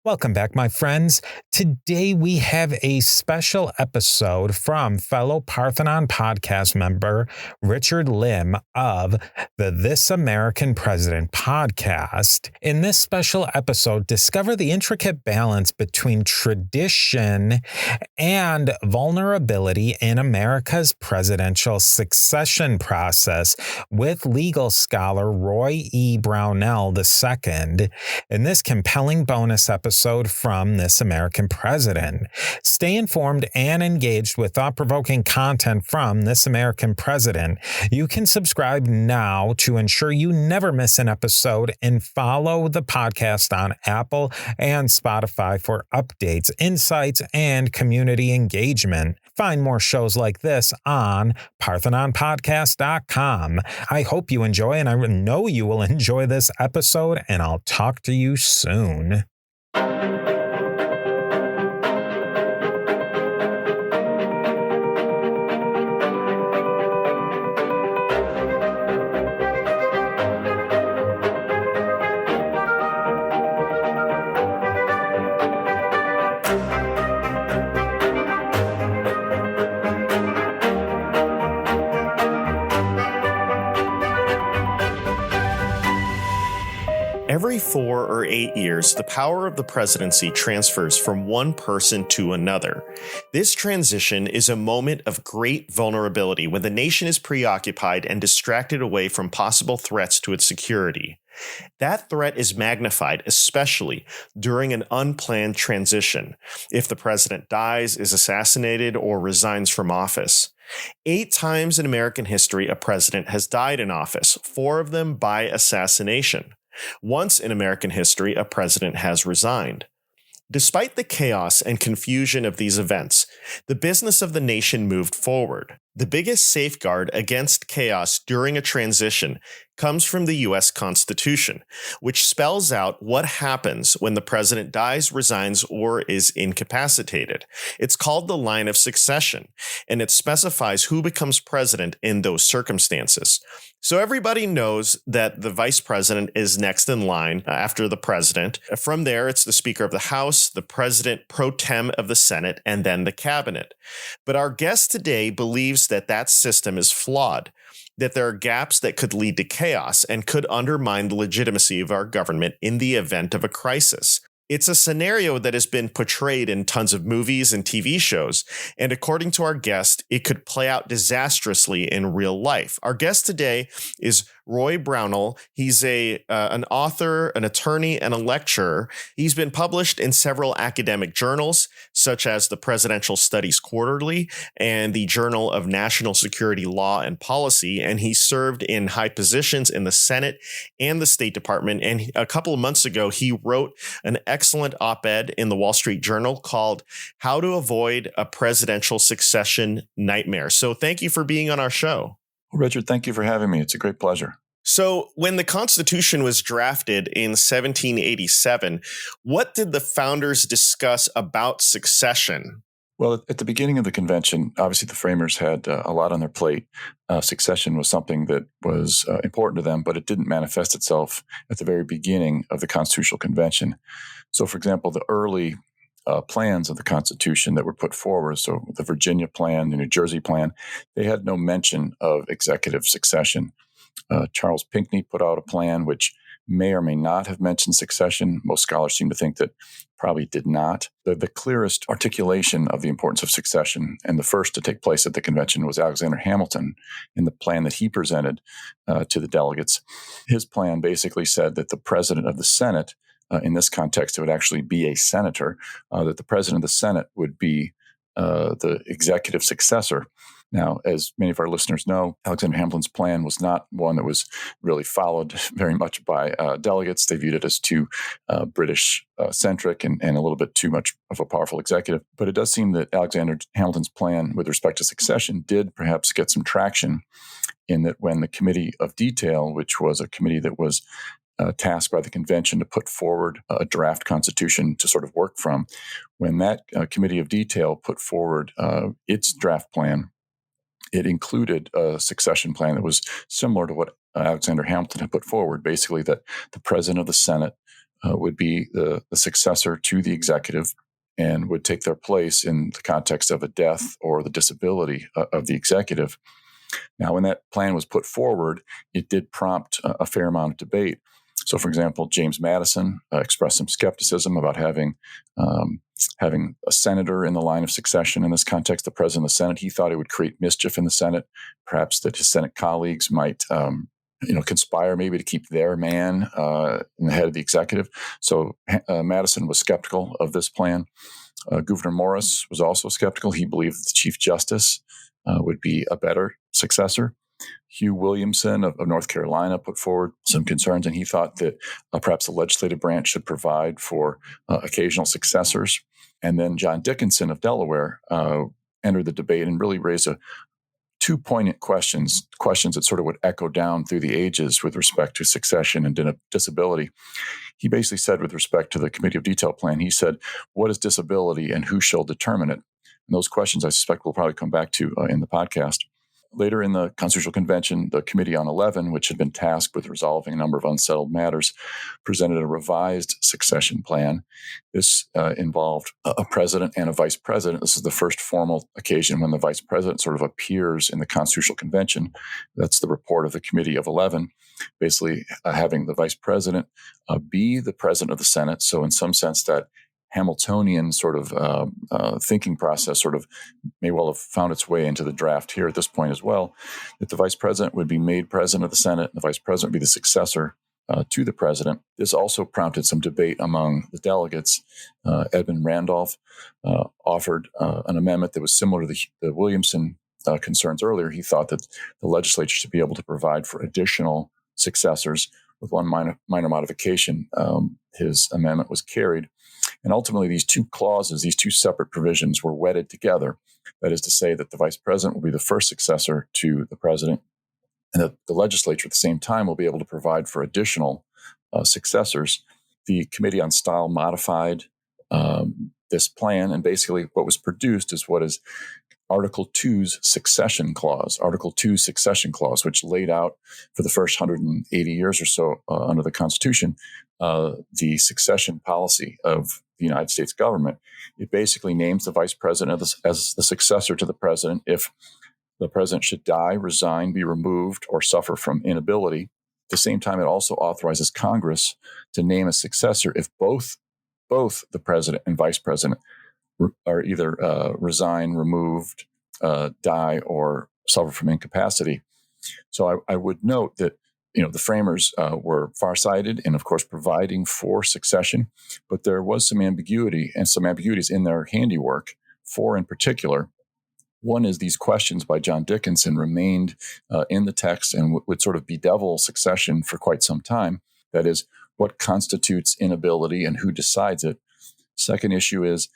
Welcome back, my friends. Today we have a special episode from fellow Parthenon podcast member Richard Lim of the This American President podcast. In this special episode, discover the intricate balance between tradition and vulnerability in America's presidential succession process with legal scholar Roy E. Brownell II. In this compelling bonus episode from This American President. Stay informed and engaged with thought-provoking content from This American President. You can subscribe now to ensure you never miss an episode and follow the podcast on Apple and Spotify for updates, insights, and community engagement. Find more shows like this on parthenonpodcast.com. I hope you enjoy, and I know you will enjoy this episode, and I'll talk to you soon. Every 4 or 8 years, the power of the presidency transfers from one person to another. This transition is a moment of great vulnerability when the nation is preoccupied and distracted away from possible threats to its security. That threat is magnified, especially during an unplanned transition, if the president dies, is assassinated, or resigns from office. 8 times in American history, a president has died in office, 4 of them by assassination. Once in American history, a president has resigned. Despite the chaos and confusion of these events, the business of the nation moved forward. The biggest safeguard against chaos during a transition comes from the U.S. Constitution, which spells out what happens when the president dies, resigns, or is incapacitated. It's called the line of succession, and it specifies who becomes president in those circumstances. So everybody knows that the vice president is next in line after the president. From there, it's the Speaker of the House, the president pro tem of the Senate, and then the cabinet. But our guest today believes that that system is flawed, that there are gaps that could lead to chaos and could undermine the legitimacy of our government in the event of a crisis. It's a scenario that has been portrayed in tons of movies and TV shows, and according to our guest, it could play out disastrously in real life. Our guest today is Roy Brownell. He's an author, an attorney, and a lecturer. He's been published in several academic journals, such as the Presidential Studies Quarterly and the Journal of National Security Law and Policy, and he served in high positions in the Senate and the State Department. And a couple of months ago, he wrote an excellent op-ed in the Wall Street Journal called How to Avoid a Presidential Succession Nightmare. So thank you for being on our show. Well, Richard, thank you for having me. It's a great pleasure. So when the Constitution was drafted in 1787, what did the founders discuss about succession? Well, at the beginning of the convention, obviously the framers had a lot on their plate. Succession was something that was important to them, but it didn't manifest itself at the very beginning of the Constitutional Convention. So, for example, the early plans of the Constitution that were put forward, so the Virginia plan, the New Jersey plan, they had no mention of executive succession. Charles Pinckney put out a plan which may or may not have mentioned succession. Most scholars seem to think that probably did not. The clearest articulation of the importance of succession, and the first to take place at the convention, was Alexander Hamilton in the plan that he presented to the delegates. His plan basically said that the president of the Senate, in this context, it would actually be a senator, that the president of the Senate would be the executive successor. Now, as many of our listeners know, Alexander Hamilton's plan was not one that was really followed very much by delegates. They viewed it as too British-centric and a little bit too much of a powerful executive. But it does seem that Alexander Hamilton's plan with respect to succession did perhaps get some traction, in that when the Committee of Detail, which was a committee that was tasked by the convention to put forward a draft constitution to sort of work from, when that Committee of Detail put forward its draft plan, it included a succession plan that was similar to what Alexander Hamilton had put forward, basically that the president of the Senate would be the successor to the executive and would take their place in the context of a death or the disability of the executive. Now, when that plan was put forward, it did prompt a fair amount of debate. So, for example, James Madison expressed some skepticism about having a senator in the line of succession in this context, the president of the Senate. He thought it would create mischief in the Senate, perhaps that his Senate colleagues might conspire maybe to keep their man in the head of the executive. So Madison was skeptical of this plan. Gouverneur Morris was also skeptical. He believed the Chief Justice would be a better successor. Hugh Williamson of North Carolina put forward some concerns, and he thought that perhaps the legislative branch should provide for occasional successors. And then John Dickinson of Delaware entered the debate and really raised two poignant questions that sort of would echo down through the ages with respect to succession and disability. He basically said, with respect to the Committee of Detail plan, he said, what is disability and who shall determine it? And those questions I suspect we'll probably come back to in the podcast. Later in the Constitutional Convention, the Committee on 11, which had been tasked with resolving a number of unsettled matters, presented a revised succession plan. This involved a president and a vice president. This is the first formal occasion when the vice president sort of appears in the Constitutional Convention. That's the report of the Committee of 11, basically having the vice president be the president of the Senate. So in some sense, that Hamiltonian sort of thinking process sort of may well have found its way into the draft here at this point as well, that the vice president would be made president of the Senate and the vice president would be the successor to the president. This also prompted some debate among the delegates. Edmund Randolph offered an amendment that was similar to the Williamson concerns earlier. He thought that the legislature should be able to provide for additional successors with one minor modification. His amendment was carried. And ultimately, these two clauses, these two separate provisions were wedded together. That is to say that the vice president will be the first successor to the president, and that the legislature at the same time will be able to provide for additional successors. The Committee on Style modified this plan, and basically what was produced is what is Article 2's succession clause, Article 2's succession clause, which laid out for the first 180 years or so under the Constitution, the succession policy of the United States government. It basically names the vice president as the successor to the president if the president should die, resign, be removed, or suffer from inability. At the same time, it also authorizes Congress to name a successor if both the president and vice president are either resign, removed, die, or suffer from incapacity. So I would note that the framers were farsighted in, of course, providing for succession, but there was some ambiguity and some ambiguities in their handiwork. Four in particular. One is these questions by John Dickinson remained in the text and would sort of bedevil succession for quite some time. That is, what constitutes inability and who decides it? Second issue is,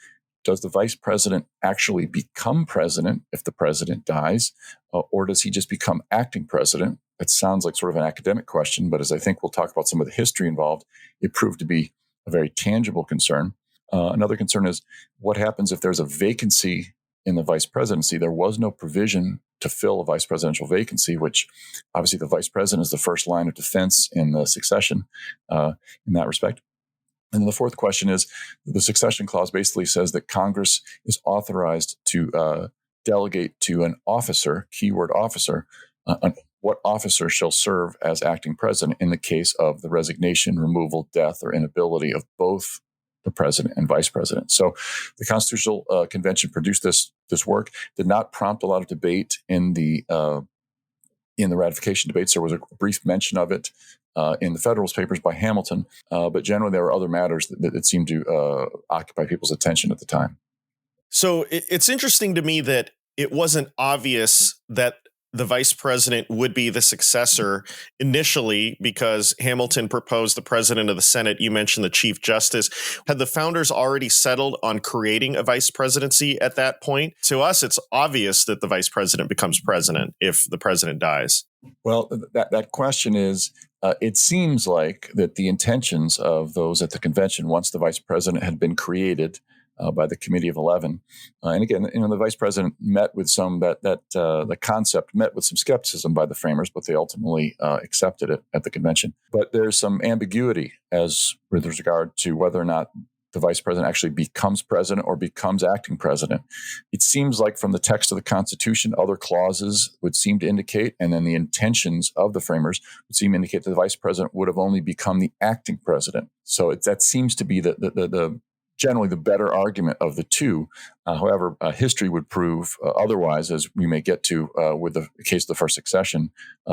does the vice president actually become president if the president dies, or does he just become acting president? It sounds like sort of an academic question, but as I think we'll talk about some of the history involved, it proved to be a very tangible concern. Another concern is what happens if there's a vacancy in the vice presidency? There was no provision to fill a vice presidential vacancy, which obviously the vice president is the first line of defense in the succession in that respect. And the fourth question is, the succession clause basically says that Congress is authorized to delegate to an officer, keyword officer, what officer shall serve as acting president in the case of the resignation, removal, death, or inability of both the president and vice president. So the Constitutional Convention produced this work, did not prompt a lot of debate in the ratification debates. There was a brief mention of it in the Federalist Papers by Hamilton, but generally there were other matters that seemed to occupy people's attention at the time. So it's interesting to me that it wasn't obvious that the vice president would be the successor initially because Hamilton proposed the president of the Senate. You mentioned the Chief Justice. Had the founders already settled on creating a vice presidency at that point? To us, it's obvious that the vice president becomes president if the president dies. Well, that question is, it seems like that the intentions of those at the convention, once the vice president had been created, by the Committee of 11. And again, the vice president met with the concept met with some skepticism by the framers, but they ultimately accepted it at the convention. But there's some ambiguity as with regard to whether or not the vice president actually becomes president or becomes acting president. It seems like from the text of the Constitution, other clauses would seem to indicate, and then the intentions of the framers would seem to indicate that the vice president would have only become the acting president. So that seems to be the generally the better argument of the two. However, history would prove otherwise, as we may get to with the case of the first succession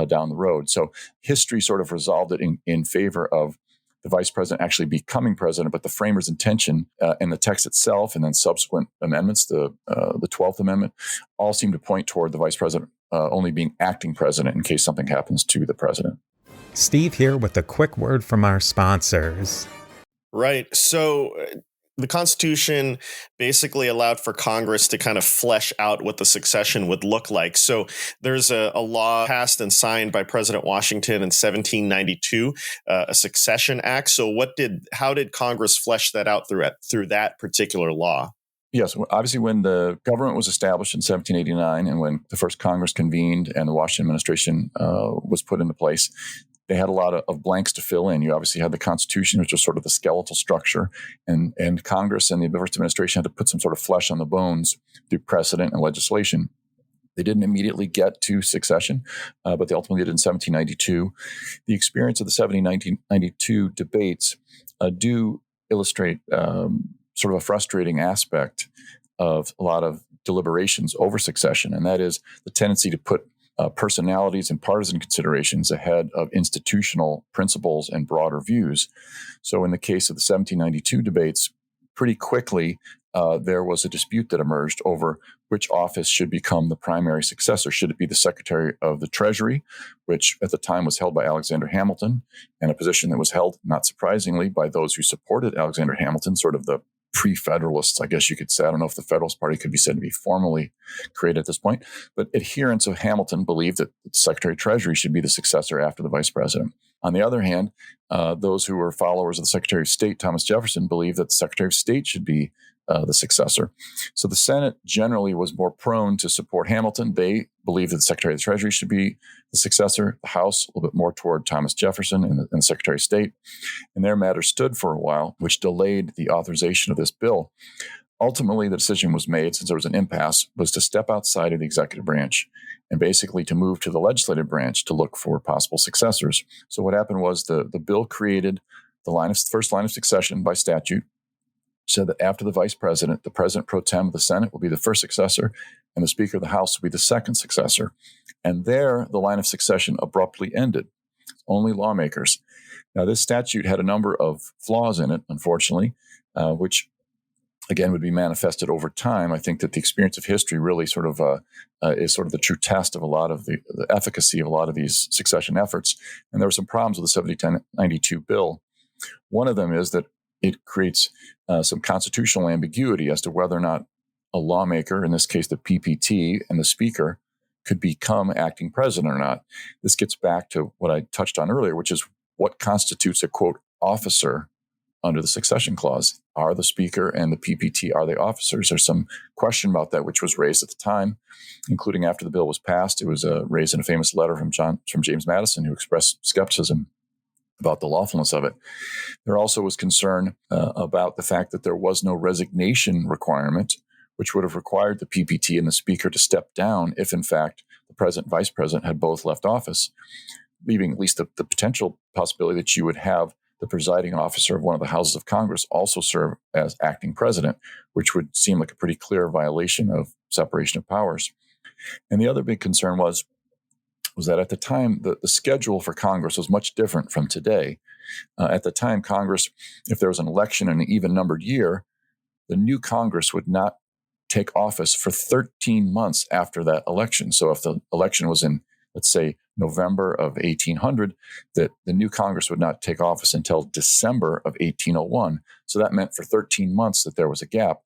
down the road. So history sort of resolved it in favor of the vice president actually becoming president, but the framers' intention in the text itself and then subsequent amendments, the 12th Amendment, all seem to point toward the vice president only being acting president in case something happens to the president. Steve here with a quick word from our sponsors. Right. So the Constitution basically allowed for Congress to kind of flesh out what the succession would look like. So there's a law passed and signed by President Washington in 1792, a Succession Act. So how did Congress flesh that out through that particular law? Yes, obviously when the government was established in 1789 and when the first Congress convened and the Washington administration was put into place, they had a lot of blanks to fill in. You obviously had the Constitution, which was sort of the skeletal structure, and Congress and the first administration had to put some sort of flesh on the bones through precedent and legislation. They didn't immediately get to succession, but they ultimately did in 1792. The experience of the 1792 debates do illustrate sort of a frustrating aspect of a lot of deliberations over succession, and that is the tendency to put personalities and partisan considerations ahead of institutional principles and broader views. So in the case of the 1792 debates, pretty quickly there was a dispute that emerged over which office should become the primary successor. Should it be the Secretary of the Treasury, which at the time was held by Alexander Hamilton, and a position that was held, not surprisingly, by those who supported Alexander Hamilton, sort of the pre-Federalists, I guess you could say. I don't know if the Federalist Party could be said to be formally created at this point, but adherents of Hamilton believed that the Secretary of Treasury should be the successor after the Vice President. On the other hand, those who were followers of the Secretary of State, Thomas Jefferson, believed that the Secretary of State should be the successor. So the Senate generally was more prone to support Hamilton. They believed that the Secretary of the Treasury should be the successor. The House, a little bit more toward Thomas Jefferson and the Secretary of State. And their matter stood for a while, which delayed the authorization of this bill. Ultimately, the decision was made, since there was an impasse, was to step outside of the executive branch and basically to move to the legislative branch to look for possible successors. So what happened was the bill created the first line of succession by statute, said that after the vice president, the president pro tem of the Senate will be the first successor, and the Speaker of the House will be the second successor. And there, the line of succession abruptly ended. Only lawmakers. Now, this statute had a number of flaws in it, unfortunately, which, again, would be manifested over time. I think that the experience of history really sort of is sort of the true test of a lot of the efficacy of a lot of these succession efforts. And there were some problems with the 1792 bill. One of them is that it creates some constitutional ambiguity as to whether or not a lawmaker, in this case the PPT, and the Speaker could become acting president or not. This gets back to what I touched on earlier, which is what constitutes a, quote, officer under the succession clause. Are the Speaker and the PPT, are they officers? There's some question about that, which was raised at the time, including after the bill was passed. It was raised in a famous letter from James Madison, who expressed skepticism about the lawfulness of it. There also was concern about the fact that there was no resignation requirement, which would have required the PPT and the Speaker to step down if, in fact, the President and Vice President had both left office, leaving at least the potential possibility that you would have the presiding officer of one of the houses of Congress also serve as acting president, which would seem like a pretty clear violation of separation of powers. And the other big concern was that at the time, the schedule for Congress was much different from today. At the time, Congress, if there was an election in an even-numbered year, the new Congress would not take office for 13 months after that election. So if the election was in, let's say, November of 1800, that the new Congress would not take office until December of 1801. So that meant for 13 months that there was a gap.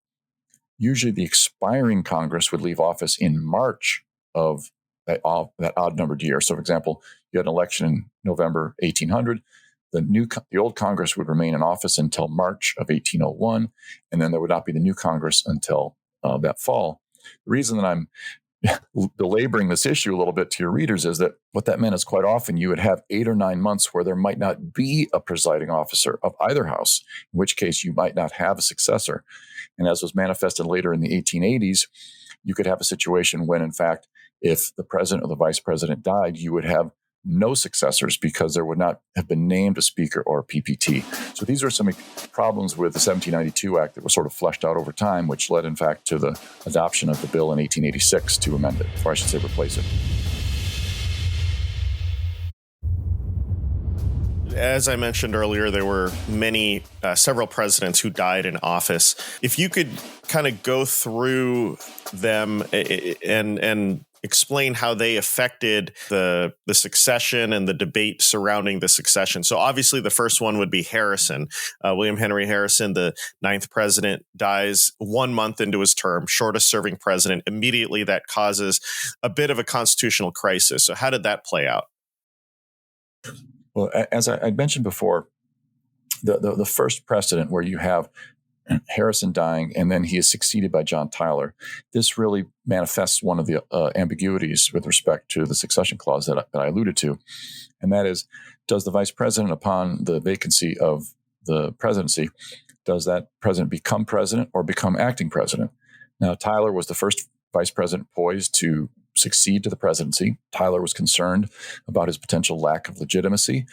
Usually the expiring Congress would leave office in March of that odd-numbered year. So, for example, you had an election in November 1800. the old Congress would remain in office until March of 1801, and then there would not be the new Congress until that fall. The reason that I'm belaboring this issue a little bit to your readers is that what that meant is quite often you would have 8 or 9 months where there might not be a presiding officer of either house, in which case you might not have a successor. And as was manifested later in the 1880s, you could have a situation when, in fact, if the president or the vice president died, you would have no successors because there would not have been named a speaker or a PPT. So these are some problems with the 1792 Act that was sort of fleshed out over time, which led, in fact, to the adoption of the bill in 1886 to amend it, or I should say replace it. As I mentioned earlier, there were several presidents who died in office. If you could kind of go through them and explain how they affected the succession and the debate surrounding the succession. So obviously the first one would be Harrison. William Henry Harrison, the 9th president, dies 1 month into his term, shortest serving president. Immediately that causes a bit of a constitutional crisis. So how did that play out? Well, as I mentioned before, the first precedent where you have Harrison dying and then he is succeeded by John Tyler, this really manifests one of the ambiguities with respect to the succession clause that I alluded to. And that is, does the vice president, upon the vacancy of the presidency, does that president become president or become acting president? Now, Tyler was the first vice president poised to succeed to the presidency. Tyler was concerned about his potential lack of legitimacy.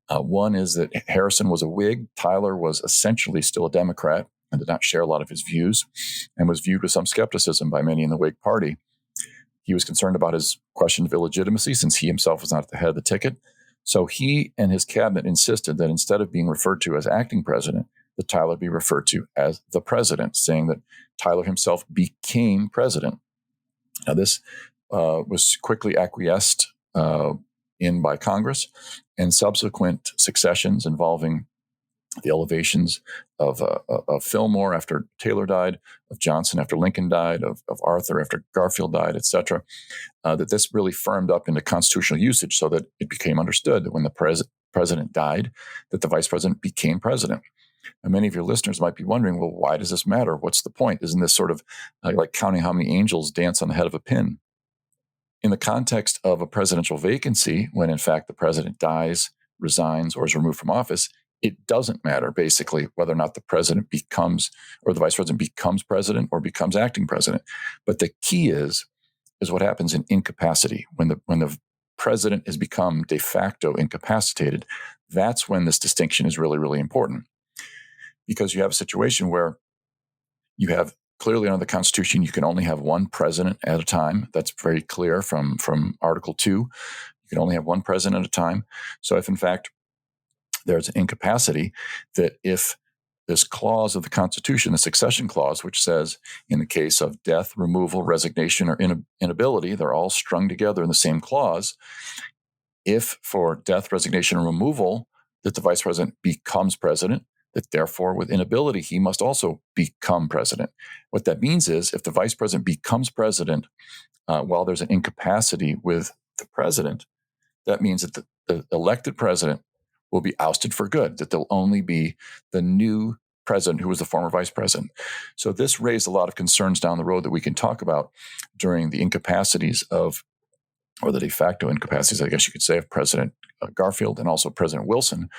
One is that Harrison was a Whig. Tyler was essentially still a Democrat and did not share a lot of his views and was viewed with some skepticism by many in the Whig Party. He was concerned about his question of illegitimacy since he himself was not at the head of the ticket. So he and his cabinet insisted that instead of being referred to as acting president, that Tyler be referred to as the president, saying that Tyler himself became president. Now, this was quickly acquiesced in by Congress, and subsequent successions involving the elevations of Fillmore after Taylor died, of Johnson after Lincoln died, of Arthur after Garfield died, etc., that this really firmed up into constitutional usage so that it became understood that when the president died, that the vice president became president. And many of your listeners might be wondering, well, why does this matter? What's the point? Isn't this sort of like counting how many angels dance on the head of a pin? In the context of a presidential vacancy, when in fact the president dies, resigns, or is removed from office, it doesn't matter basically whether or not the president becomes, or the vice president becomes president or becomes acting president. But the key is what happens in incapacity. When the president has become de facto incapacitated, that's when this distinction is really, really important. Because you have a situation where you have clearly under the Constitution, you can only have one president at a time. That's very clear from Article 2. You can only have one president at a time. So if in fact there's an incapacity, that if this clause of the Constitution, the succession clause, which says in the case of death, removal, resignation, or inability, they're all strung together in the same clause. If for death, resignation, or removal, that the vice president becomes president, that therefore with inability, he must also become president. What that means is if the vice president becomes president while there's an incapacity with the president, that means that the elected president will be ousted for good, that there'll only be the new president who was the former vice president. So this raised a lot of concerns down the road that we can talk about during the incapacities of, or the de facto incapacities, I guess you could say, of President Garfield and also President Wilson,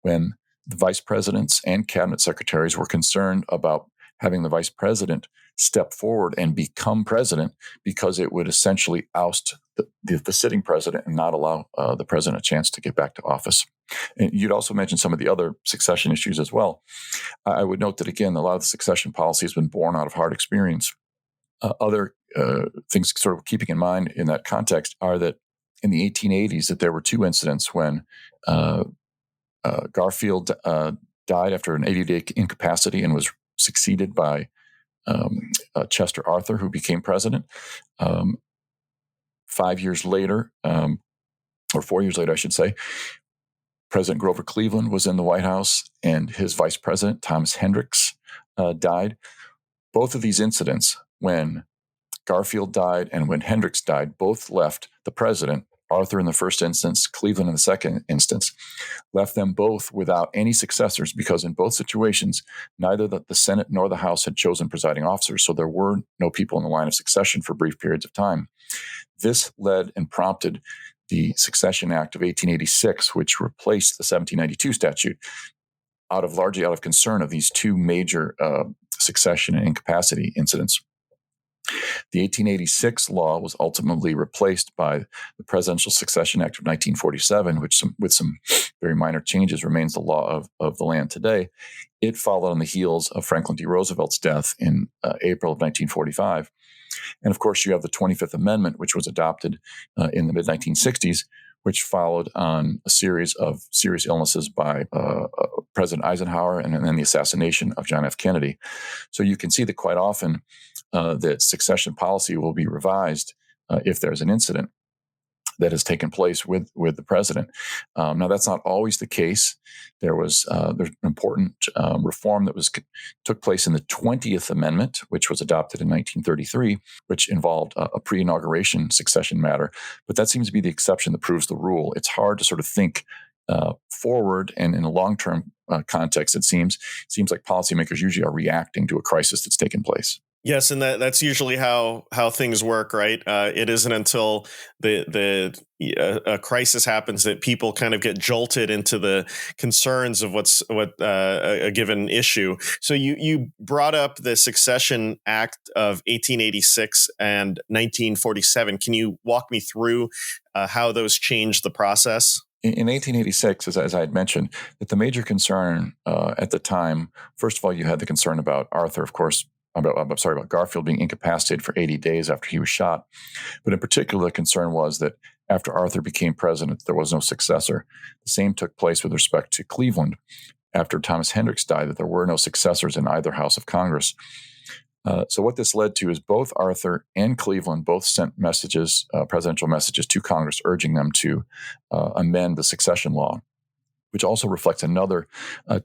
when the vice presidents and cabinet secretaries were concerned about having the vice president step forward and become president because it would essentially oust the sitting president and not allow the president a chance to get back to office. And you'd also mentioned some of the other succession issues as well. I would note that, again, a lot of the succession policy has been born out of hard experience. Other things sort of keeping in mind in that context are that in the 1880s that there were two incidents when Garfield died after an 80-day incapacity and was succeeded by Chester Arthur, who became president. 5 years later, or 4 years later, I should say, President Grover Cleveland was in the White House and his vice president, Thomas Hendricks, died. Both of these incidents, when Garfield died and when Hendricks died, both left the president Arthur in the first instance, Cleveland in the second instance, left them both without any successors because in both situations, neither the Senate nor the House had chosen presiding officers, so there were no people in the line of succession for brief periods of time. This led and prompted the Succession Act of 1886, which replaced the 1792 statute, largely out of concern of these two major succession and incapacity incidents. The 1886 law was ultimately replaced by the Presidential Succession Act of 1947, which, with some very minor changes, remains the law of the land today. It followed on the heels of Franklin D. Roosevelt's death in April of 1945. And of course, you have the 25th Amendment, which was adopted in the mid-1960s, which followed on a series of serious illnesses by President Eisenhower and then the assassination of John F. Kennedy. So you can see that quite often that succession policy will be revised if there's an incident that has taken place with the president. Now, that's not always the case. There's an important reform that took place in the 20th Amendment, which was adopted in 1933, which involved a pre-inauguration succession matter. But that seems to be the exception that proves the rule. It's hard to sort of think forward, and in a long-term context, it seems like policymakers usually are reacting to a crisis that's taken place. Yes, and that's usually how things work, right? It isn't until a crisis happens that people kind of get jolted into the concerns of what a given issue. So you brought up the Succession Act of 1886 and 1947. Can you walk me through how those changed the process? In 1886, as I had mentioned, that the major concern at the time, first of all, you had the concern about Arthur, of course. About Garfield being incapacitated for 80 days after he was shot. But in particular, the concern was that after Arthur became president, there was no successor. The same took place with respect to Cleveland. After Thomas Hendricks died, that there were no successors in either House of Congress. So what this led to is both Arthur and Cleveland both sent messages, presidential messages to Congress urging them to amend the succession law, which also reflects another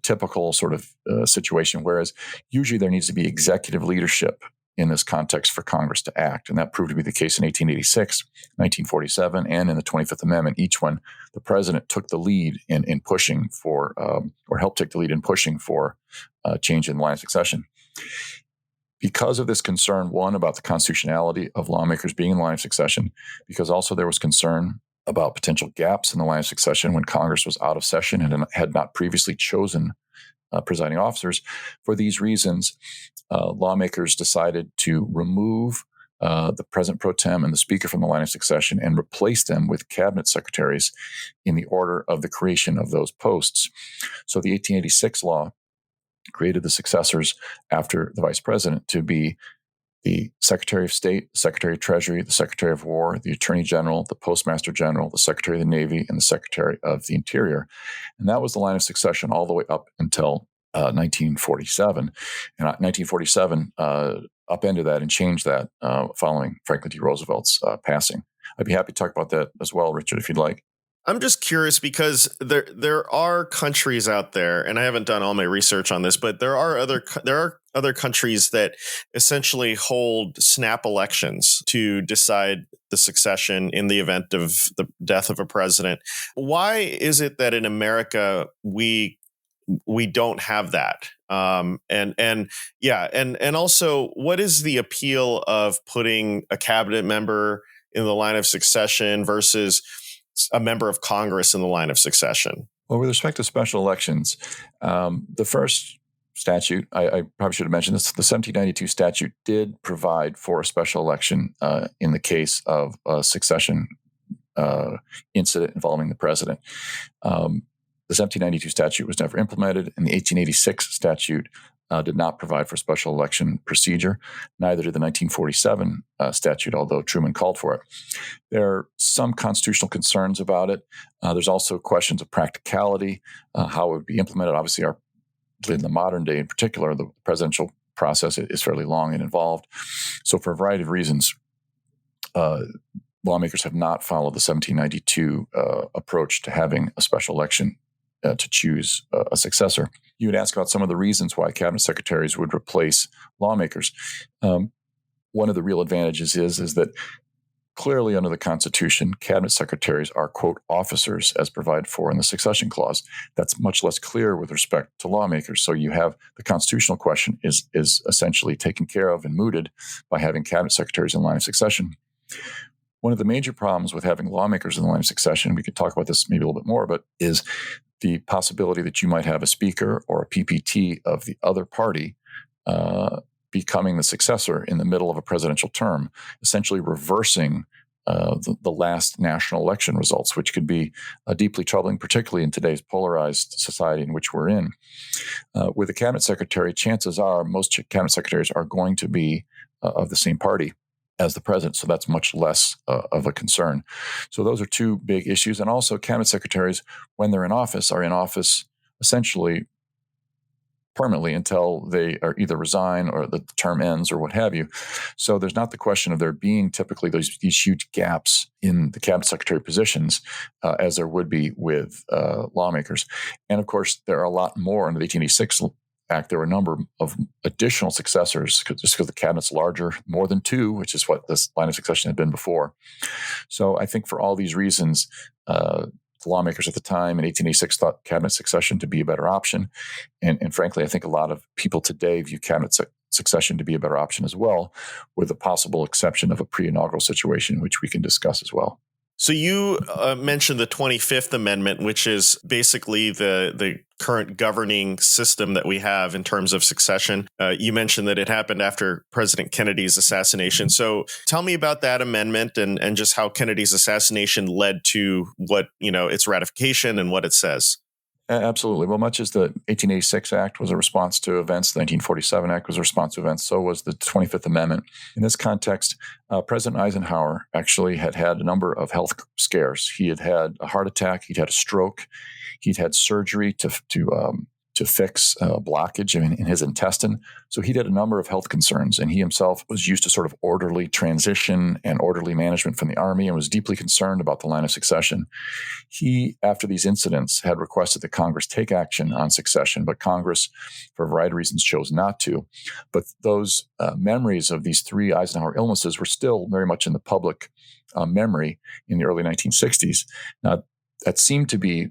typical sort of situation, whereas usually there needs to be executive leadership in this context for Congress to act. And that proved to be the case in 1886, 1947, and in the 25th Amendment. Each one, the president took the lead in pushing for, or helped take the lead in pushing for change in the line of succession. Because of this concern, one, about the constitutionality of lawmakers being in the line of succession, because also there was concern about potential gaps in the line of succession when Congress was out of session and had not previously chosen presiding officers. For these reasons, lawmakers decided to remove the president pro tem and the speaker from the line of succession and replace them with cabinet secretaries in the order of the creation of those posts. So the 1886 law created the successors after the vice president to be the Secretary of State, the Secretary of Treasury, the Secretary of War, the Attorney General, the Postmaster General, the Secretary of the Navy, and the Secretary of the Interior. And that was the line of succession all the way up until 1947. And 1947 upended that and changed that following Franklin D. Roosevelt's passing. I'd be happy to talk about that as well, Richard, if you'd like. I'm just curious because there are countries out there, and I haven't done all my research on this, but there are other countries that essentially hold snap elections to decide the succession in the event of the death of a president. Why is it that in America we don't have that? And also, what is the appeal of putting a cabinet member in the line of succession versus a member of Congress in the line of succession? Well, with respect to special elections, the first statute, I probably should have mentioned this, the 1792 statute did provide for a special election in the case of a succession incident involving the president. The 1792 statute was never implemented, and the 1886 statute did not provide for special election procedure. Neither did the 1947 statute, although Truman called for it. There are some constitutional concerns about it. There's also questions of practicality, how it would be implemented. Obviously, in the modern day in particular, the presidential process is fairly long and involved. So for a variety of reasons, lawmakers have not followed the 1792 approach to having a special election to choose a successor. You would ask about some of the reasons why cabinet secretaries would replace lawmakers. One of the real advantages is that clearly under the Constitution, cabinet secretaries are, quote, officers as provided for in the succession clause. That's much less clear with respect to lawmakers. So you have the constitutional question is essentially taken care of and mooted by having cabinet secretaries in line of succession. One of the major problems with having lawmakers in the line of succession, we could talk about this maybe a little bit more, but is the possibility that you might have a speaker or a PPT of the other party becoming the successor in the middle of a presidential term, essentially reversing the last national election results, which could be deeply troubling, particularly in today's polarized society in which we're in. With a cabinet secretary, chances are most cabinet secretaries are going to be of the same party as the president, so that's much less of a concern. So those are two big issues. And also, cabinet secretaries, when they're in office, are in office essentially permanently until they are either resign or the term ends or what have you. So there's not the question of there being typically these huge gaps in the cabinet secretary positions as there would be with lawmakers. And of course, there are a lot more under the 1886 Act. There were a number of additional successors just because the cabinet's larger, more than two, which is what this line of succession had been before. So I think for all these reasons, the lawmakers at the time in 1886 thought cabinet succession to be a better option. And frankly, I think a lot of people today view cabinet succession to be a better option as well, with the possible exception of a pre-inaugural situation, which we can discuss as well. So you mentioned the 25th Amendment, which is basically the current governing system that we have in terms of succession. You mentioned that it happened after President Kennedy's assassination. So tell me about that amendment and just how Kennedy's assassination led to what, its ratification and what it says. Absolutely. Well, much as the 1886 Act was a response to events, the 1947 Act was a response to events, so was the 25th Amendment. In this context, President Eisenhower actually had a number of health scares. He had had a heart attack, he'd had a stroke, he'd had surgery to fix a blockage in his intestine. So he had a number of health concerns, and he himself was used to sort of orderly transition and orderly management from the Army and was deeply concerned about the line of succession. He, after these incidents, had requested that Congress take action on succession, but Congress, for a variety of reasons, chose not to. But those memories of these three Eisenhower illnesses were still very much in the public memory in the early 1960s. Now, that seemed to be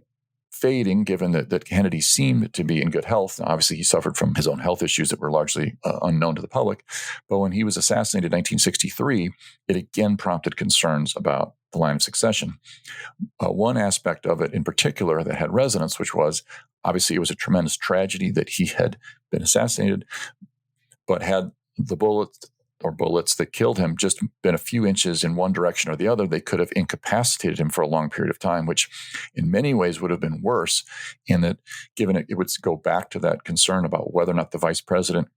fading, given that Kennedy seemed to be in good health. Now, obviously, he suffered from his own health issues that were largely unknown to the public. But when he was assassinated in 1963, it again prompted concerns about the line of succession. One aspect of it in particular that had resonance, which was, obviously, it was a tremendous tragedy that he had been assassinated, but had the bullets that killed him just been a few inches in one direction or the other, they could have incapacitated him for a long period of time, which in many ways would have been worse in that, given it would go back to that concern about whether or not the vice president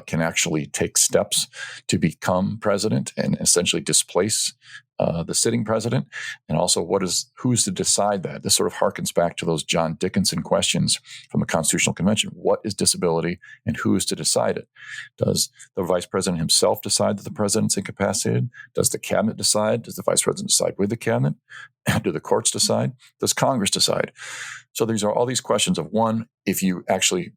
can actually take steps to become president and essentially displace the sitting president. And also, who's to decide that? This sort of harkens back to those John Dickinson questions from the Constitutional Convention. What is disability and who is to decide it? Does the vice president himself decide that the president's incapacitated? Does the cabinet decide? Does the vice president decide with the cabinet? Do the courts decide? Does Congress decide? So these are all these questions of, one, if you actually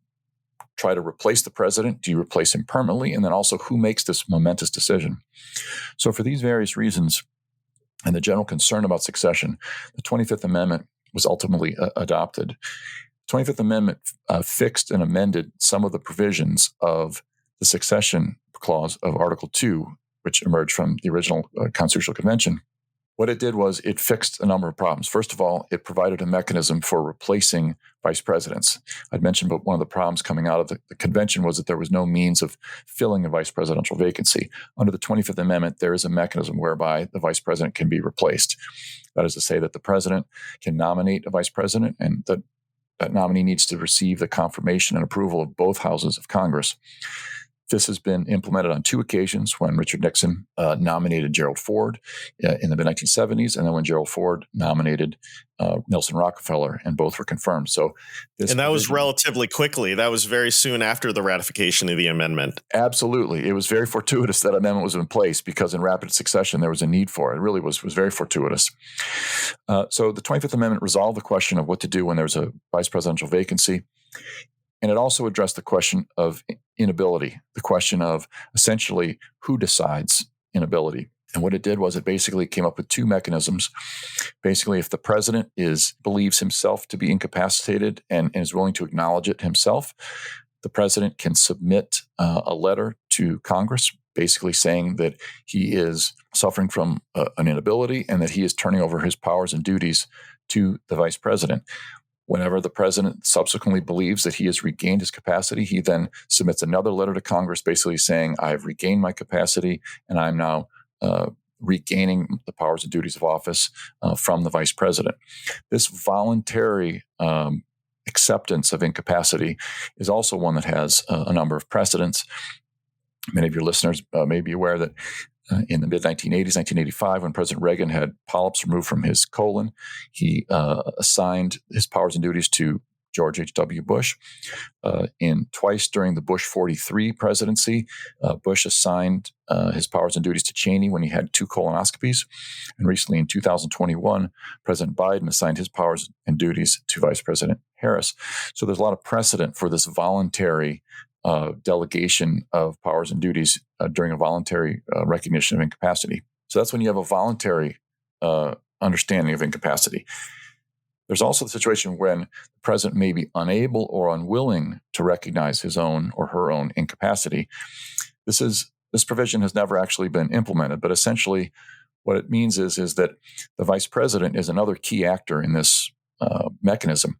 try to replace the president, do you replace him permanently? And then also, who makes this momentous decision? So for these various reasons and the general concern about succession, the 25th Amendment was ultimately adopted. The 25th Amendment fixed and amended some of the provisions of the succession clause of Article 2, which emerged from the original Constitutional Convention. What it did was it fixed a number of problems. First of all, it provided a mechanism for replacing vice presidents. I'd mentioned, but one of the problems coming out of the convention was that there was no means of filling a vice presidential vacancy. Under the 25th Amendment, there is a mechanism whereby the vice president can be replaced. That is to say that the president can nominate a vice president, and that nominee needs to receive the confirmation and approval of both houses of Congress. This has been implemented on two occasions: when Richard Nixon nominated Gerald Ford in the mid-1970s, and then when Gerald Ford nominated Nelson Rockefeller, and both were confirmed. And that was relatively quickly. That was very soon after the ratification of the amendment. Absolutely. It was very fortuitous that amendment was in place, because in rapid succession, there was a need for it. It really was very fortuitous. So the 25th Amendment resolved the question of what to do when there's a vice presidential vacancy. And it also addressed the question of inability, the question of essentially who decides inability. And what it did was it basically came up with two mechanisms. Basically, if the president believes himself to be incapacitated and is willing to acknowledge it himself, the president can submit a letter to Congress basically saying that he is suffering from an inability and that he is turning over his powers and duties to the vice president. Whenever the president subsequently believes that he has regained his capacity, he then submits another letter to Congress basically saying, I have regained my capacity and I'm now regaining the powers and duties of office from the vice president. This voluntary acceptance of incapacity is also one that has a number of precedents. Many of your listeners may be aware that in the mid-1980s, 1985, when President Reagan had polyps removed from his colon, he assigned his powers and duties to George H.W. Bush. Twice during the Bush 43 presidency, Bush assigned his powers and duties to Cheney when he had 2 colonoscopies. And recently in 2021, President Biden assigned his powers and duties to Vice President Harris. So there's a lot of precedent for this voluntary delegation of powers and duties during a voluntary recognition of incapacity. So that's when you have a voluntary understanding of incapacity. There's also the situation when the president may be unable or unwilling to recognize his own or her own incapacity. This provision has never actually been implemented, but essentially what it means is that the vice president is another key actor in this mechanism.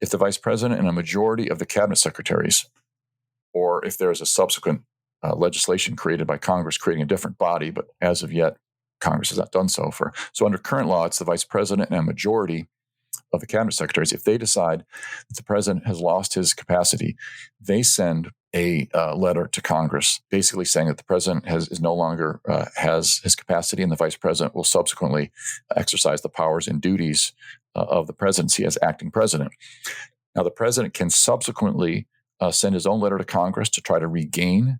If the vice president and a majority of the cabinet secretaries, or if there's a subsequent legislation created by Congress creating a different body, but as of yet, Congress has not done so. So under current law, it's the vice president and a majority of the cabinet secretaries. If they decide that the president has lost his capacity, they send a letter to Congress basically saying that the president is no longer has his capacity, and the vice president will subsequently exercise the powers and duties of the presidency as acting president. Now, the president can subsequently send his own letter to Congress to try to regain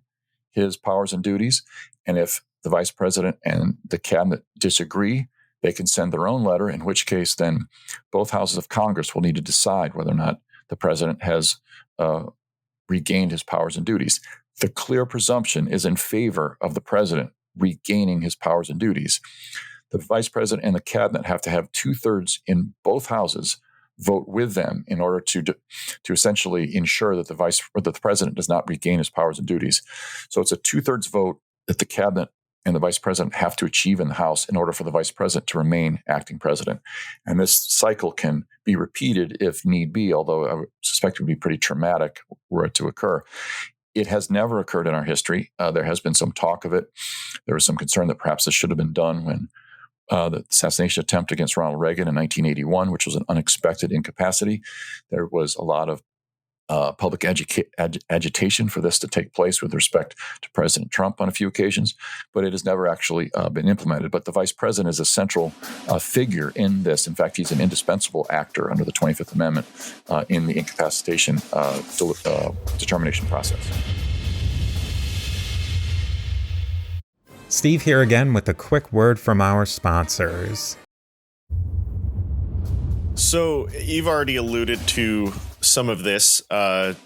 his powers and duties. And if the vice president and the cabinet disagree, they can send their own letter, in which case then both houses of Congress will need to decide whether or not the president has regained his powers and duties. The clear presumption is in favor of the president regaining his powers and duties. The vice president and the cabinet have to have 2/3 in both houses vote with them in order to essentially ensure that the president does not regain his powers and duties. So it's a 2/3 vote that the cabinet and the vice president have to achieve in the House in order for the vice president to remain acting president. And this cycle can be repeated if need be, although I would suspect it would be pretty traumatic were it to occur. It has never occurred in our history. There has been some talk of it. There was some concern that perhaps this should have been done when the assassination attempt against Ronald Reagan in 1981, which was an unexpected incapacity. There was a lot of public agitation for this to take place with respect to President Trump on a few occasions, but it has never actually been implemented. But the vice president is a central figure in this. In fact, he's an indispensable actor under the 25th Amendment in the incapacitation determination process. Steve here again with a quick word from our sponsors. So you've already alluded to some of this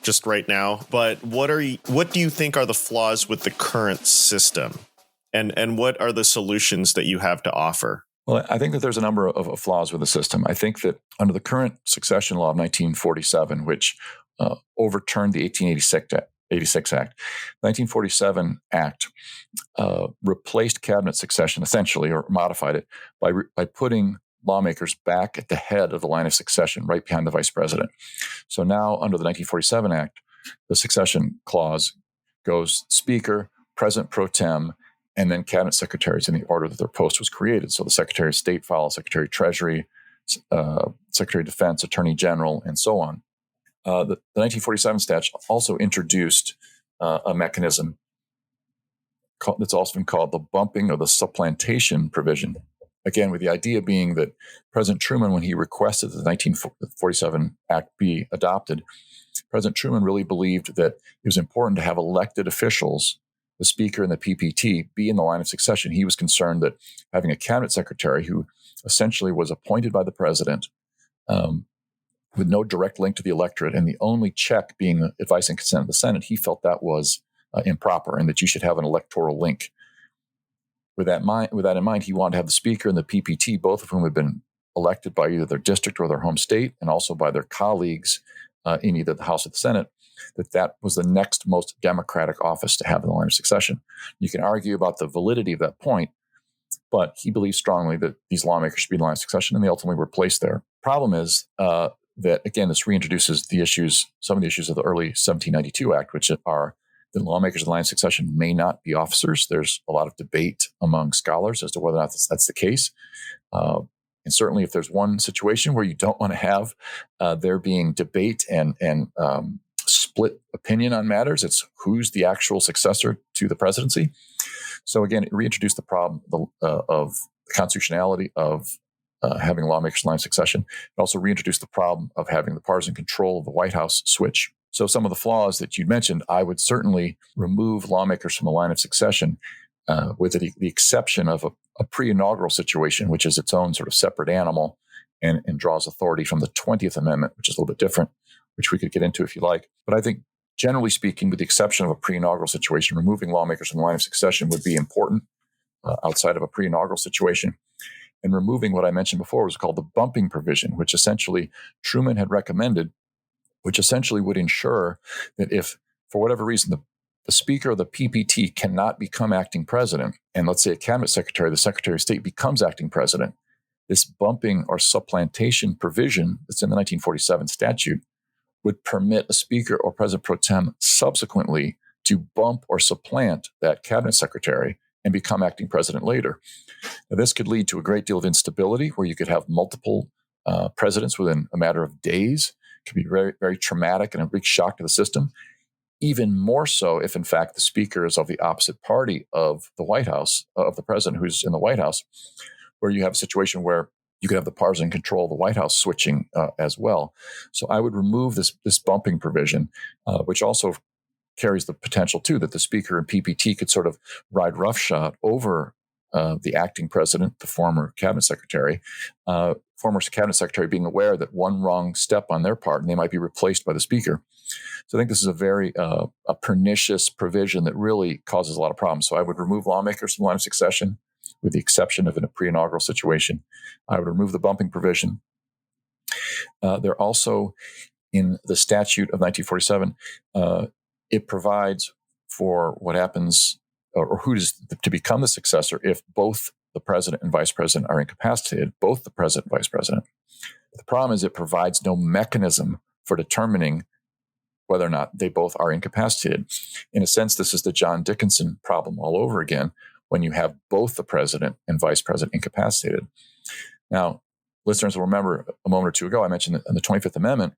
just right now, but what do you think are the flaws with the current system, and what are the solutions that you have to offer? Well, I think that there's a number of flaws with the system. I think that under the current succession law of 1947, which overturned the 1886 Act, 1947 Act replaced cabinet succession essentially, or modified it by putting lawmakers back at the head of the line of succession, right behind the vice president. So now, under the 1947 Act, the succession clause goes Speaker, President pro tem, and then cabinet secretaries in the order that their post was created. So the Secretary of State follows Secretary of Treasury, Secretary of Defense, Attorney General, and so on. The 1947 statute also introduced a mechanism that's also been called the bumping or the supplantation provision. Again, with the idea being that President Truman, when he requested that the 1947 Act be adopted, President Truman really believed that it was important to have elected officials, the Speaker and the PPT, be in the line of succession. He was concerned that having a cabinet secretary who essentially was appointed by the president with no direct link to the electorate, and the only check being the advice and consent of the Senate, he felt that was improper and that you should have an electoral link. With that in mind, he wanted to have the Speaker and the PPT, both of whom had been elected by either their district or their home state, and also by their colleagues in either the House or the Senate, that was the next most democratic office to have in the line of succession. You can argue about the validity of that point, but he believes strongly that these lawmakers should be in the line of succession, and they ultimately were placed there. Problem is that, again, this reintroduces some of the issues of the early 1792 Act, which are that lawmakers in the line of succession may not be officers. There's a lot of debate among scholars as to whether or not that's the case. And certainly if there's one situation where you don't want to have there being debate and split opinion on matters, it's who's the actual successor to the presidency. So again, it reintroduced the problem of the constitutionality of having lawmakers in line of succession. It also reintroduced the problem of having the partisan control of the White House switch. So some of the flaws that you mentioned, I would certainly remove lawmakers from the line of succession with the exception of a pre-inaugural situation, which is its own sort of separate animal and draws authority from the 20th Amendment, which is a little bit different, which we could get into if you like. But I think, generally speaking, with the exception of a pre-inaugural situation, removing lawmakers from the line of succession would be important outside of a pre-inaugural situation. And removing what I mentioned before was called the bumping provision, which essentially Truman had recommended, which essentially would ensure that if, for whatever reason, the Speaker of the PPT cannot become acting president, and let's say a cabinet secretary, the Secretary of State, becomes acting president, this bumping or supplantation provision that's in the 1947 statute would permit a Speaker or President pro tem subsequently to bump or supplant that cabinet secretary and become acting president later. Now, this could lead to a great deal of instability where you could have multiple presidents within a matter of days. It could be very, very traumatic and a big shock to the system. Even more so if, in fact, the Speaker is of the opposite party of the White House, of the president who's in the White House, where you have a situation where you could have the partisan control of the White House switching as well. So I would remove this bumping provision, which also carries the potential, too, that the Speaker and PPT could sort of ride roughshod over the acting president, the former cabinet secretary being aware that one wrong step on their part, and they might be replaced by the Speaker. So I think this is a very a pernicious provision that really causes a lot of problems. So I would remove lawmakers from the line of succession, with the exception of in a pre-inaugural situation. I would remove the bumping provision. They're also in the statute of 1947. It provides for what happens or who is to become the successor if both the president and vice president are incapacitated, both the president and vice president. The problem is it provides no mechanism for determining whether or not they both are incapacitated. In a sense, this is the John Dickinson problem all over again when you have both the president and vice president incapacitated. Now, listeners will remember a moment or two ago, I mentioned that in the 25th Amendment,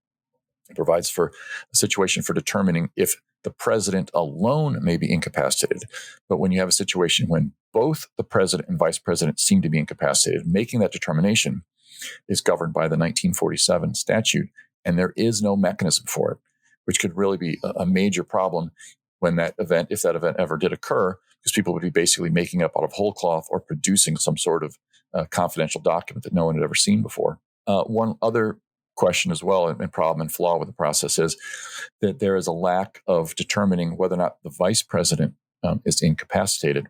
it provides for a situation for determining if the president alone may be incapacitated. But when you have a situation when both the president and vice president seem to be incapacitated, making that determination is governed by the 1947 statute, and there is no mechanism for it, which could really be a major problem when that event, if that event ever did occur, because people would be basically making up out of whole cloth or producing some sort of confidential document that no one had ever seen before. One other question as well, and problem and flaw with the process is that there is a lack of determining whether or not the vice president is incapacitated.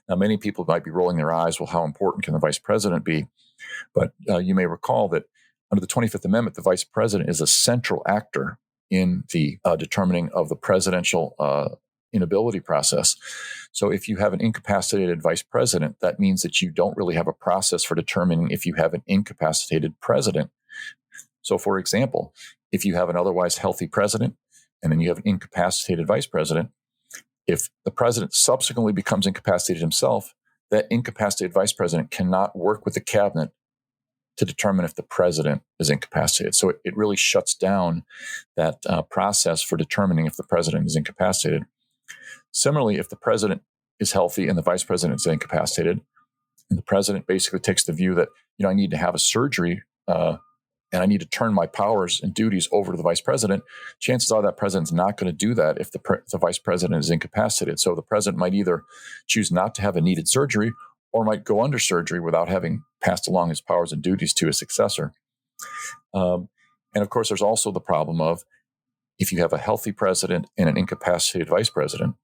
Now, many people might be rolling their eyes, well, how important can the vice president be? But you may recall that under the 25th Amendment, the vice president is a central actor in the determining of the presidential inability process. So if you have an incapacitated vice president, that means that you don't really have a process for determining if you have an incapacitated president. So, for example, if you have an otherwise healthy president and then you have an incapacitated vice president, if the president subsequently becomes incapacitated himself, that incapacitated vice president cannot work with the cabinet to determine if the president is incapacitated. So it really shuts down that process for determining if the president is incapacitated. Similarly, if the president is healthy and the vice president is incapacitated, and the president basically takes the view that, I need to have a surgery and I need to turn my powers and duties over to the vice president, chances are that president's not going to do that if the vice president is incapacitated. So the president might either choose not to have a needed surgery or might go under surgery without having passed along his powers and duties to his successor. And of course, there's also the problem of if you have a healthy president and an incapacitated vice president,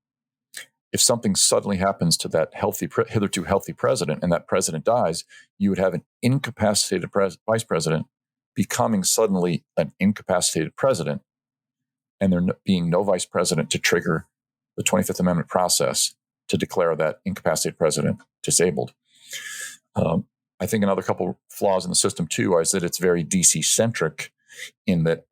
if something suddenly happens to that hitherto healthy president and that president dies, you would have an incapacitated vice president becoming suddenly an incapacitated president, and there being no vice president to trigger the 25th Amendment process to declare that incapacitated president disabled. I think another couple flaws in the system, too, is that it's very DC-centric in that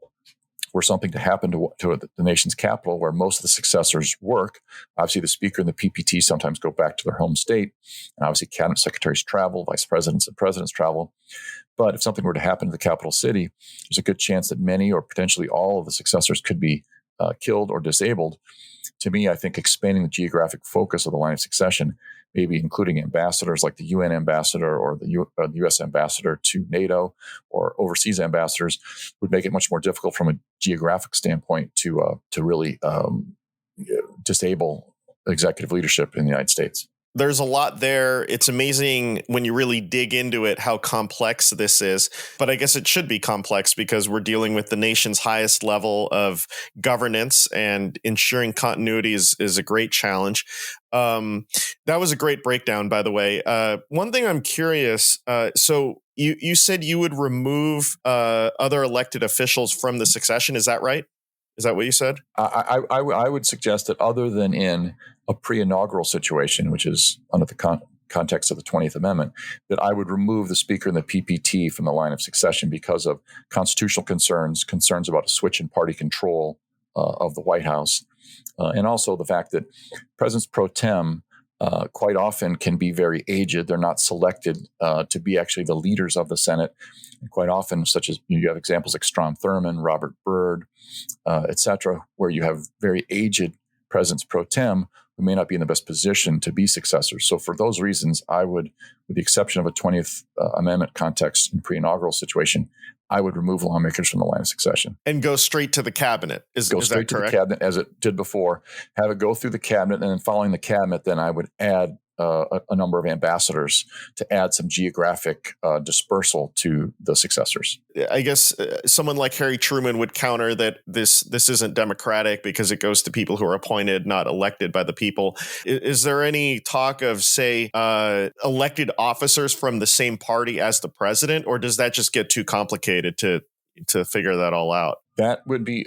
were something to happen to the nation's capital, where most of the successors work. Obviously, the speaker and the PPT sometimes go back to their home state, and obviously cabinet secretaries travel, vice presidents and presidents travel. But if something were to happen to the capital city, there's a good chance that many or potentially all of the successors could be killed or disabled. To me, I think expanding the geographic focus of the line of succession, maybe including ambassadors like the UN ambassador or the U.S. ambassador to NATO or overseas ambassadors, would make it much more difficult from a geographic standpoint to really disable executive leadership in the United States. There's a lot there. It's amazing when you really dig into it how complex this is. But I guess it should be complex because we're dealing with the nation's highest level of governance, and ensuring continuity is a great challenge. That was a great breakdown, by the way. One thing I'm curious, so you said you would remove other elected officials from the succession. Is that right? Is that what you said? I would suggest that other than in a pre-inaugural situation, which is under the context of the 20th Amendment, that I would remove the speaker and the PPT from the line of succession because of constitutional concerns about a switch in party control of the White House, and also the fact that presidents pro tem quite often can be very aged. They're not selected to be actually the leaders of the Senate. And quite often, such as you have examples like Strom Thurmond, Robert Byrd, et cetera, where you have very aged presidents pro tem who may not be in the best position to be successors. So for those reasons, I would, with the exception of a 20th Amendment context in pre-inaugural situation, I would remove lawmakers from the line of succession. And go straight to the cabinet. Is that correct? Go straight to the cabinet as it did before. Have it go through the cabinet, and then following the cabinet, then I would add a number of ambassadors to add some geographic dispersal to the successors. I guess someone like Harry Truman would counter that this isn't democratic because it goes to people who are appointed, not elected by the people. Is there any talk of, say, elected officers from the same party as the president, or does that just get too complicated to figure that all out? That would be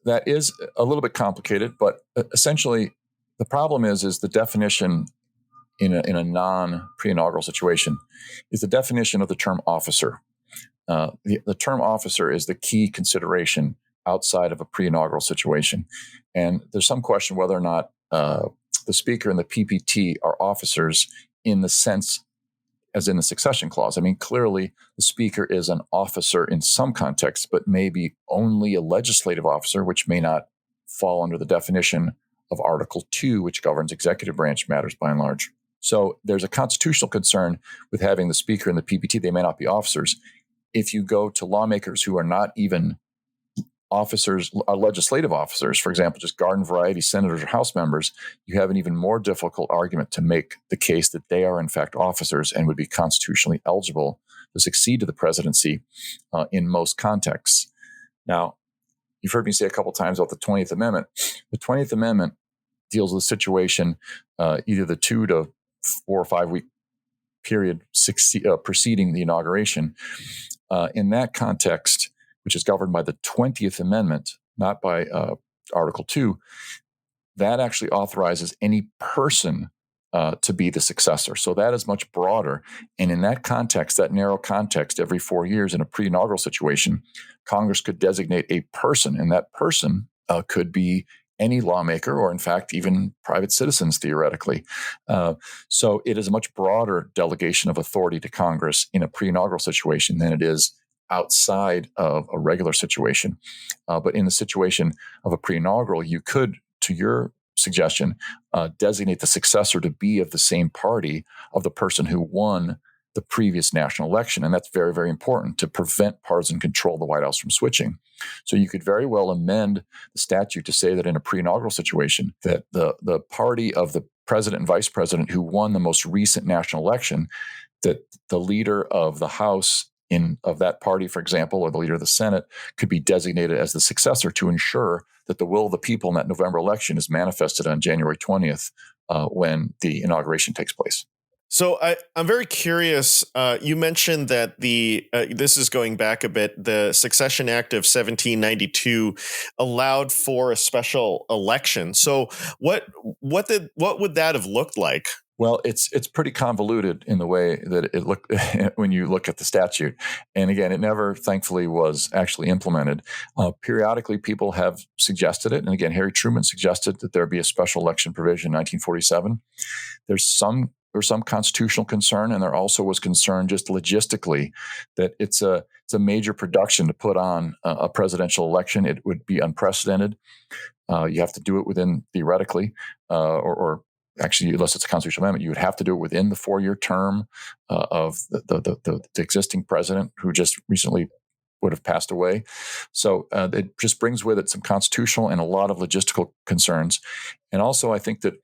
that is a little bit complicated, but essentially the problem is the definition in a non-pre-inaugural situation is the definition of the term officer. The term officer is the key consideration outside of a pre-inaugural situation. And there's some question whether or not the speaker and the PPT are officers in the sense as in the succession clause. I mean, clearly the speaker is an officer in some contexts, but maybe only a legislative officer, which may not fall under the definition of Article 2, which governs executive branch matters by and large. So there's a constitutional concern with having the speaker and the PPT. They may not be officers. If you go to lawmakers who are not even officers, legislative officers, for example, just garden variety senators or House members, you have an even more difficult argument to make the case that they are in fact officers and would be constitutionally eligible to succeed to the presidency in most contexts. Now, you've heard me say a couple times about the 20th Amendment. The 20th Amendment deals with a situation, either the 2 to 4 or 5 week period preceding the inauguration. In that context, which is governed by the 20th Amendment, not by Article 2, that actually authorizes any person to be the successor. So that is much broader. And in that context, that narrow context, every 4 years in a pre-inaugural situation, Congress could designate a person, and that person could be any lawmaker or, in fact, even private citizens, theoretically. So it is a much broader delegation of authority to Congress in a pre-inaugural situation than it is outside of a regular situation. But in the situation of a pre-inaugural, you could, to your suggestion, designate the successor to be of the same party of the person who won the previous national election. And that's very, very important to prevent partisan control of the White House from switching. So you could very well amend the statute to say that in a pre-inaugural situation, that the party of the president and vice president who won the most recent national election, that the leader of the House of that party, for example, or the leader of the Senate could be designated as the successor to ensure that the will of the people in that November election is manifested on January 20th when the inauguration takes place. So I'm very curious. You mentioned that this is going back a bit. The Succession Act of 1792 allowed for a special election. So what would that have looked like? Well, it's pretty convoluted in the way that it looked when you look at the statute. And again, it never, thankfully, was actually implemented. Periodically, people have suggested it. And again, Harry Truman suggested that there be a special election provision in 1947. There's some constitutional concern, and there also was concern just logistically that it's a major production to put on a presidential election. It would be unprecedented. You have to do it within, theoretically, or actually, unless it's a constitutional amendment, you would have to do it within the 4-year term of the existing president who just recently would have passed away. So it just brings with it some constitutional and a lot of logistical concerns. And also, I think that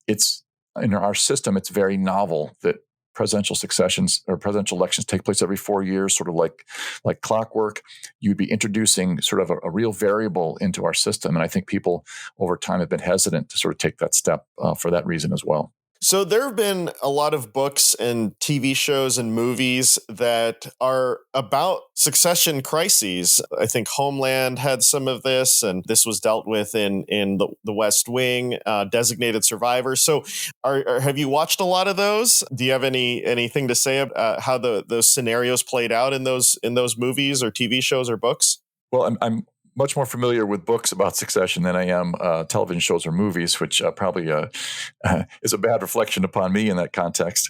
it's in our system, it's very novel that presidential successions or presidential elections take place every 4 years, sort of like clockwork. You'd be introducing sort of a real variable into our system. And I think people over time have been hesitant to sort of take that step for that reason as well. So there have been a lot of books and TV shows and movies that are about succession crises. I think Homeland had some of this, and this was dealt with in the West Wing, Designated Survivors. So have you watched a lot of those? Do you have anything to say about how those scenarios played out in those movies or TV shows or books? Well, I'm much more familiar with books about succession than I am television shows or movies, which probably is a bad reflection upon me in that context.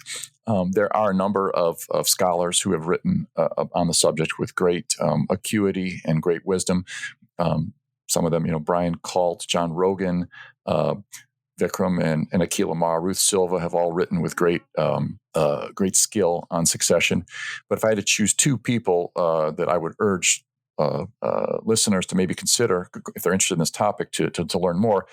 There are a number of scholars who have written on the subject with great acuity and great wisdom. Some of them, Brian Kalt, John Rogan, Vikram and Akhil Amar, Ruth Silva have all written with great skill on succession. But if I had to choose two people that I would urge listeners to maybe consider if they're interested in this topic to learn more,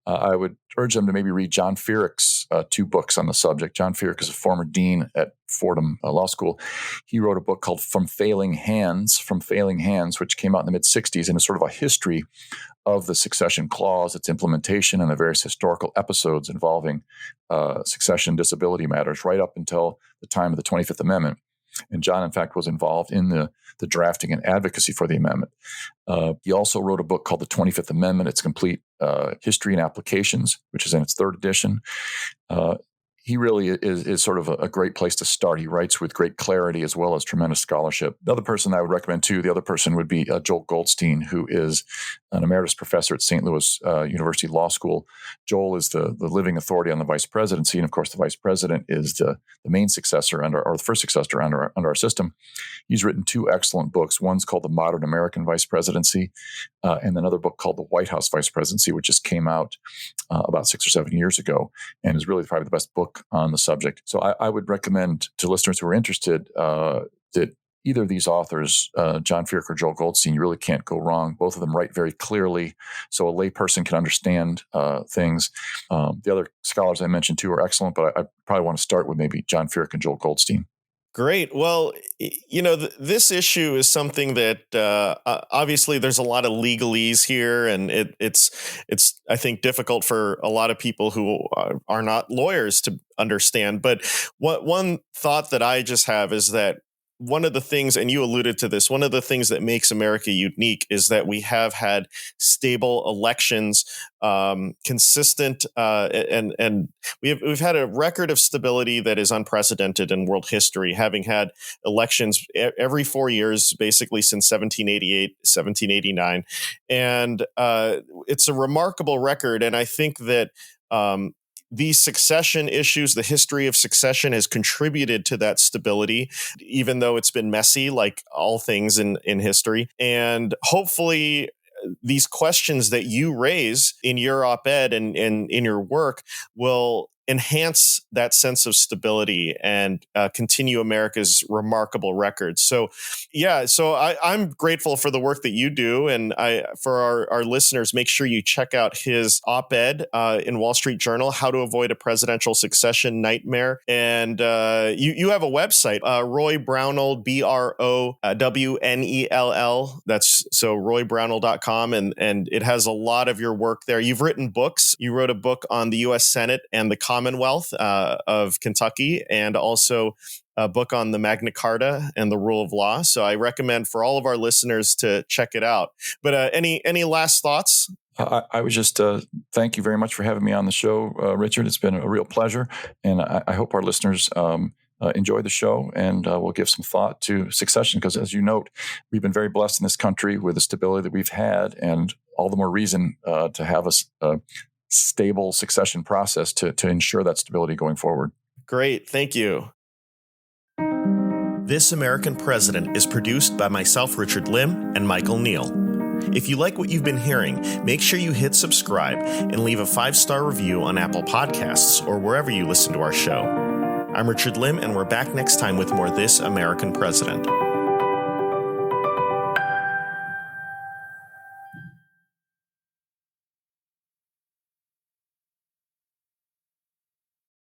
I would urge them to maybe read John Feerick's 2 books on the subject. John Feerick is a former dean at Fordham Law School. He wrote a book called From Failing Hands, which came out in the mid-'60s and is sort of a history of the succession clause, its implementation, and the various historical episodes involving succession disability matters right up until the time of the 25th Amendment. And John, in fact, was involved in the drafting and advocacy for the amendment. He also wrote a book called The 25th Amendment, Its Complete History and Applications, which is in its 3rd edition. He really is sort of a great place to start. He writes with great clarity as well as tremendous scholarship. The other person I would recommend too, the other person would be Joel Goldstein, who is an emeritus professor at St. Louis University Law School. Joel is the living authority on the vice presidency. And of course, the vice president is the main successor or the first successor under our system. He's written 2 excellent books. One's called The Modern American Vice Presidency, and another book called The White House Vice Presidency, which just came out about 6 or 7 years ago and is really probably the best book on the subject. So I would recommend to listeners who are interested that either of these authors, John Feerick or Joel Goldstein, you really can't go wrong. Both of them write very clearly so a layperson can understand things. The other scholars I mentioned too are excellent, but I probably want to start with maybe John Feerick and Joel Goldstein. Great. Well, this issue is something that obviously there's a lot of legalese here, and it's I think difficult for a lot of people who are not lawyers to understand. But one thought that I just have is that one of the things, and you alluded to this, one of the things that makes America unique is that we have had stable elections, consistent, and we've had a record of stability that is unprecedented in world history, having had elections every 4 years, basically since 1788, 1789. And it's a remarkable record. And I think that these succession issues, the history of succession has contributed to that stability, even though it's been messy, like all things in history. And hopefully these questions that you raise in your op-ed and in your work will enhance that sense of stability and continue America's remarkable records. So, yeah, so I'm grateful for the work that you do. And for our listeners, make sure you check out his op-ed in Wall Street Journal, How to Avoid a Presidential Succession Nightmare. And you have a website, Roy Brownell, BROWNELL. That's so roybrownell.com. And it has a lot of your work there. You've written books. You wrote a book on the U.S. Senate and the Commonwealth of Kentucky, and also a book on the Magna Carta and the rule of law. So I recommend for all of our listeners to check it out. But any last thoughts? I would just thank you very much for having me on the show, Richard. It's been a real pleasure. And I hope our listeners enjoy the show and will give some thought to succession, because as you note, we've been very blessed in this country with the stability that we've had, and all the more reason to have a stable succession process to ensure that stability going forward. Great. Thank you. This American President is produced by myself, Richard Lim, and Michael Neal. If you like what you've been hearing, make sure you hit subscribe and leave a 5-star review on Apple Podcasts or wherever you listen to our show. I'm Richard Lim, and we're back next time with more This American President.